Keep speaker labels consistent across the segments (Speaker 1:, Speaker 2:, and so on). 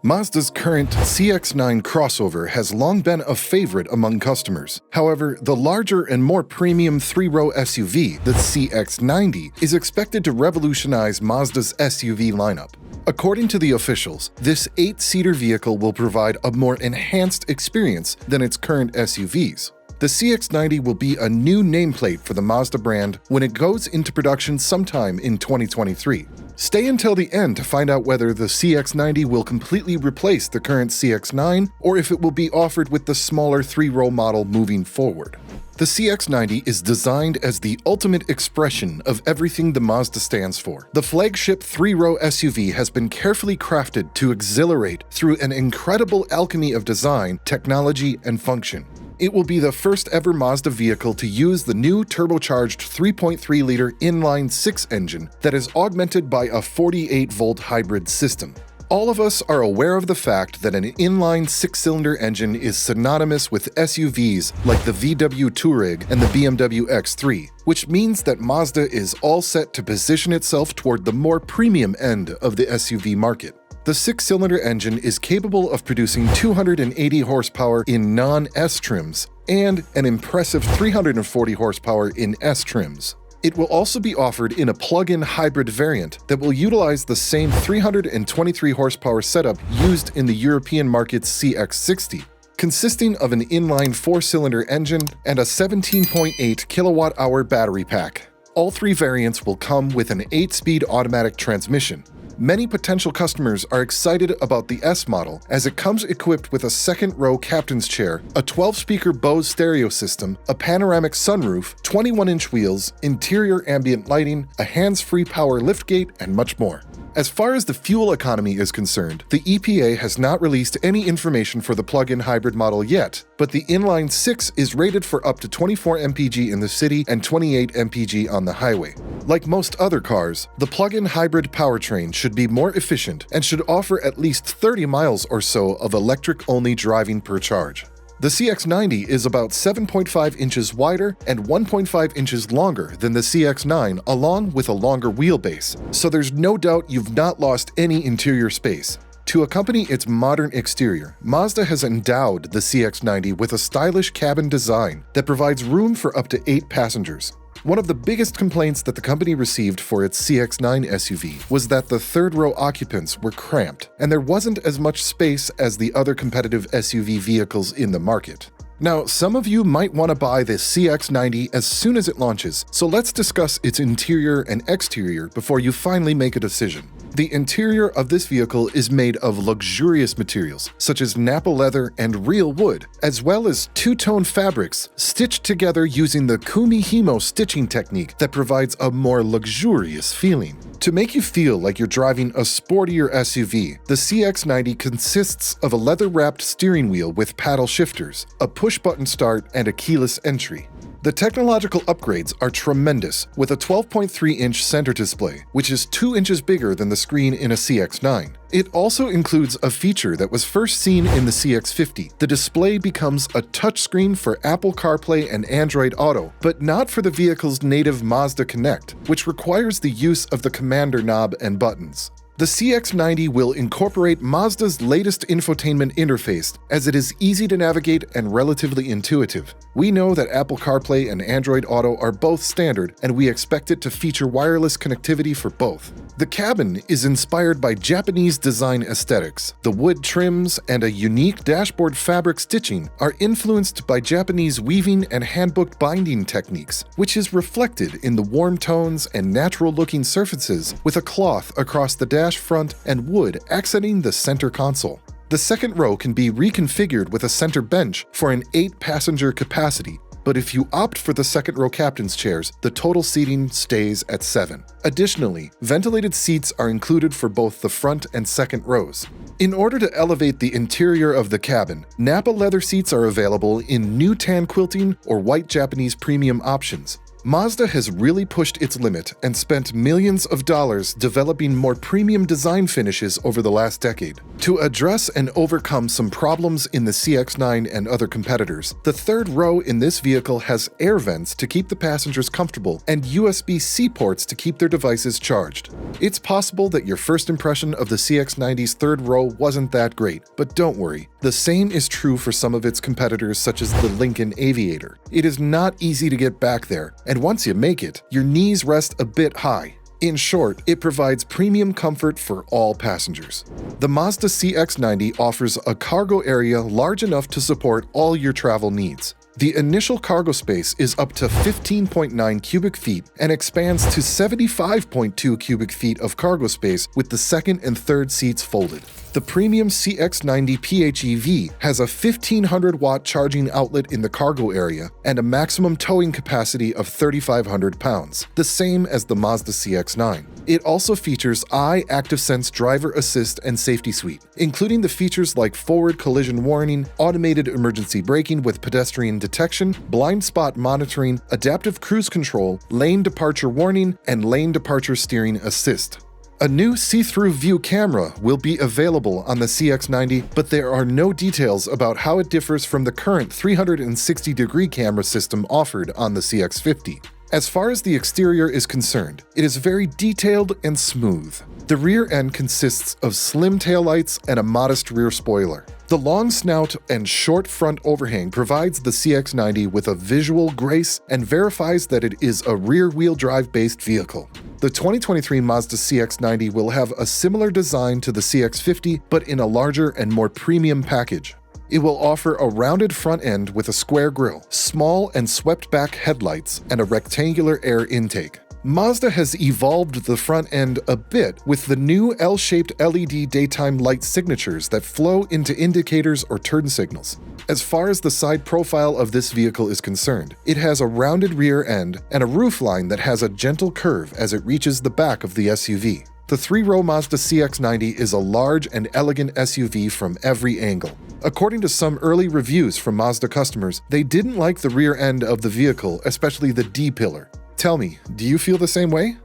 Speaker 1: Mazda's current CX-9 crossover has long been a favorite among customers. However, the larger and more premium three-row SUV, the CX-90, is expected to revolutionize Mazda's SUV lineup. According to the officials, this 8-seater vehicle will provide a more enhanced experience than its current SUVs. The CX-90 will be a new nameplate for the Mazda brand when it goes into production sometime in 2023. Stay until the end to find out whether the CX-90 will completely replace the current CX-9 or if it will be offered with the smaller three-row model moving forward. The CX-90 is designed as the ultimate expression of everything the Mazda stands for. The flagship three-row SUV has been carefully crafted to exhilarate through an incredible alchemy of design, technology, and function. It will be the first ever Mazda vehicle to use the new turbocharged 3.3-liter inline-six engine that is augmented by a 48-volt hybrid system. All of us are aware of the fact that an inline-six-cylinder engine is synonymous with SUVs like the VW Touareg and the BMW X3, which means that Mazda is all set to position itself toward the more premium end of the SUV market. The six-cylinder engine is capable of producing 280 horsepower in non-S trims and an impressive 340 horsepower in S trims. It will also be offered in a plug-in hybrid variant that will utilize the same 323 horsepower setup used in the European market's CX-60, consisting of an inline four-cylinder engine and a 17.8 kilowatt-hour battery pack. All three variants will come with an 8-speed automatic transmission. Many potential customers are excited about the S model as it comes equipped with a second-row captain's chair, a 12-speaker Bose stereo system, a panoramic sunroof, 21-inch wheels, interior ambient lighting, a hands-free power liftgate, and much more. As far as the fuel economy is concerned, the EPA has not released any information for the plug-in hybrid model yet, but the inline-six is rated for up to 24 mpg in the city and 28 mpg on the highway. Like most other cars, the plug-in hybrid powertrain should be more efficient and should offer at least 30 miles or so of electric-only driving per charge. The CX-90 is about 7.5 inches wider and 1.5 inches longer than the CX-9, along with a longer wheelbase, so there's no doubt you've not lost any interior space. To accompany its modern exterior, Mazda has endowed the CX-90 with a stylish cabin design that provides room for up to 8 passengers. One of the biggest complaints that the company received for its CX-9 SUV was that the third-row occupants were cramped, and there wasn't as much space as the other competitive SUV vehicles in the market. Now, some of you might want to buy the CX-90 as soon as it launches, so let's discuss its interior and exterior before you finally make a decision. The interior of this vehicle is made of luxurious materials, such as Napa leather and real wood, as well as two-tone fabrics stitched together using the Kumihimo stitching technique that provides a more luxurious feeling. To make you feel like you're driving a sportier SUV, the CX-90 consists of a leather-wrapped steering wheel with paddle shifters, a push-button start, and a keyless entry. The technological upgrades are tremendous, with a 12.3-inch center display, which is 2 inches bigger than the screen in a CX-9. It also includes a feature that was first seen in the CX-50. The display becomes a touchscreen for Apple CarPlay and Android Auto, but not for the vehicle's native Mazda Connect, which requires the use of the commander knob and buttons. The CX-90 will incorporate Mazda's latest infotainment interface, as it is easy to navigate and relatively intuitive. We know that Apple CarPlay and Android Auto are both standard, and we expect it to feature wireless connectivity for both. The cabin is inspired by Japanese design aesthetics. The wood trims and a unique dashboard fabric stitching are influenced by Japanese weaving and handbook binding techniques, which is reflected in the warm tones and natural-looking surfaces with a cloth across the dash front and wood accenting the center console. The second row can be reconfigured with a center bench for an 8-passenger capacity, but if you opt for the second row captain's chairs, the total seating stays at 7. Additionally, ventilated seats are included for both the front and second rows. In order to elevate the interior of the cabin, Napa leather seats are available in new tan quilting or white Japanese premium options. Mazda has really pushed its limit and spent millions of dollars developing more premium design finishes over the last decade. To address and overcome some problems in the CX-9 and other competitors, the third row in this vehicle has air vents to keep the passengers comfortable and USB-C ports to keep their devices charged. It's possible that your first impression of the CX-90's third row wasn't that great, but don't worry. The same is true for some of its competitors such as the Lincoln Aviator. It is not easy to get back there, and once you make it, your knees rest a bit high. In short, it provides premium comfort for all passengers. The Mazda CX-90 offers a cargo area large enough to support all your travel needs. The initial cargo space is up to 15.9 cubic feet and expands to 75.2 cubic feet of cargo space with the second and third seats folded. The premium CX-90 PHEV has a 1500-watt charging outlet in the cargo area and a maximum towing capacity of 3,500 pounds, the same as the Mazda CX-9. It also features iActiveSense driver assist and safety suite, including the features like forward collision warning, automated emergency braking with pedestrian detection, blind spot monitoring, adaptive cruise control, lane departure warning, and lane departure steering assist. A new see-through view camera will be available on the CX-90, but there are no details about how it differs from the current 360-degree camera system offered on the CX-50. As far as the exterior is concerned, it is very detailed and smooth. The rear end consists of slim taillights and a modest rear spoiler. The long snout and short front overhang provides the CX-90 with a visual grace and verifies that it is a rear-wheel drive-based vehicle. The 2023 Mazda CX-90 will have a similar design to the CX-50, but in a larger and more premium package. It will offer a rounded front end with a square grille, small and swept-back headlights, and a rectangular air intake. Mazda has evolved the front end a bit with the new L-shaped LED daytime light signatures that flow into indicators or turn signals. As far as the side profile of this vehicle is concerned, it has a rounded rear end and a roofline that has a gentle curve as it reaches the back of the SUV. The three-row Mazda CX-90 is a large and elegant SUV from every angle. According to some early reviews from Mazda customers, they didn't like the rear end of the vehicle, especially the D-pillar. Tell me, do you feel the same way?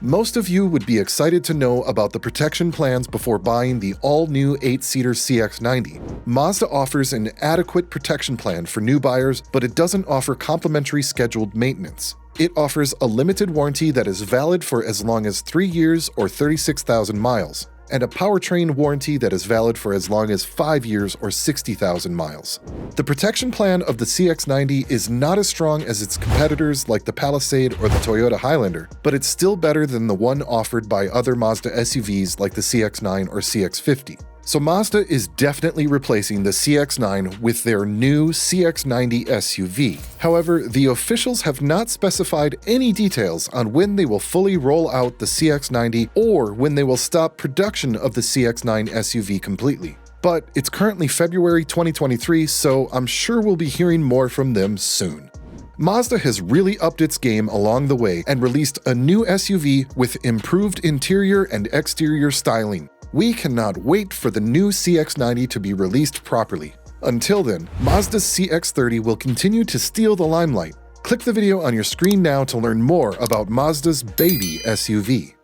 Speaker 1: Most of you would be excited to know about the protection plans before buying the all-new 8-seater CX-90. Mazda offers an adequate protection plan for new buyers, but it doesn't offer complimentary scheduled maintenance. It offers a limited warranty that is valid for as long as 3 years or 36,000 miles, and a powertrain warranty that is valid for as long as 5 years or 60,000 miles. The protection plan of the CX-90 is not as strong as its competitors like the Palisade or the Toyota Highlander, but it's still better than the one offered by other Mazda SUVs like the CX-9 or CX-50. So Mazda is definitely replacing the CX-9 with their new CX-90 SUV. However, the officials have not specified any details on when they will fully roll out the CX-90 or when they will stop production of the CX-9 SUV completely. But it's currently February 2023, so I'm sure we'll be hearing more from them soon. Mazda has really upped its game along the way and released a new SUV with improved interior and exterior styling. We cannot wait for the new CX-90 to be released properly. Until then, Mazda's CX-30 will continue to steal the limelight. Click the video on your screen now to learn more about Mazda's baby SUV.